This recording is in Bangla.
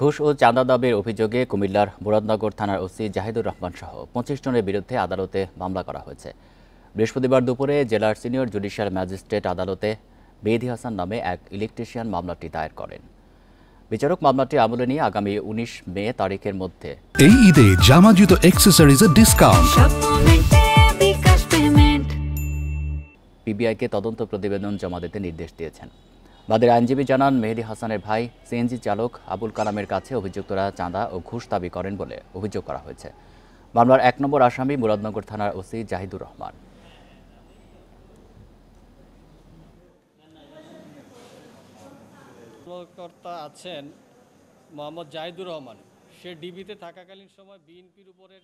ঘুষ ও চাঁদা দাবির অভিযোগে কুমিল্লার মুরাদনগর থানার ওসি জাহিদুর রহমান সহ ২৫ জনের বিরুদ্ধে আদালতে মামলা করা হয়েছে। বৃহস্পতিবার দুপুরে জেলার সিনিয়র জুডিশিয়াল ম্যাজিস্ট্রেট আদালতে মেহেদী হাসান নামে এক ইলেকট্রিশিয়ান মামলাটি দায়ের করেন। বিচারক মামলাটি আমলে নিয়ে আগামী ১৯ মে তারিখের মধ্যে এই ঈদে জামা জুতো অ্যাক্সেসরিজের ডিসকাউন্ট পিবিআইকে তদন্ত প্রতিবেদন জমা দিতে নির্দেশ দিয়েছেন। বাদীর আইনজীবী জানান, মেহেদী হাসানের ভাই সিএনজি চালক আবুল কালামের কাছে অভিযুক্তরা চাঁদা ও ঘুষ দাবি করেন বলে অভিযোগ করা হয়েছে। মামলার ১ নম্বর আসামি মুরাদনগর থানার ওসি জাহিদুর রহমান। কর্তা আছেন মোহাম্মদ জাহিদুর রহমান। সে ডিবিতে থাকাকালীন সময় বিএনপির উপরের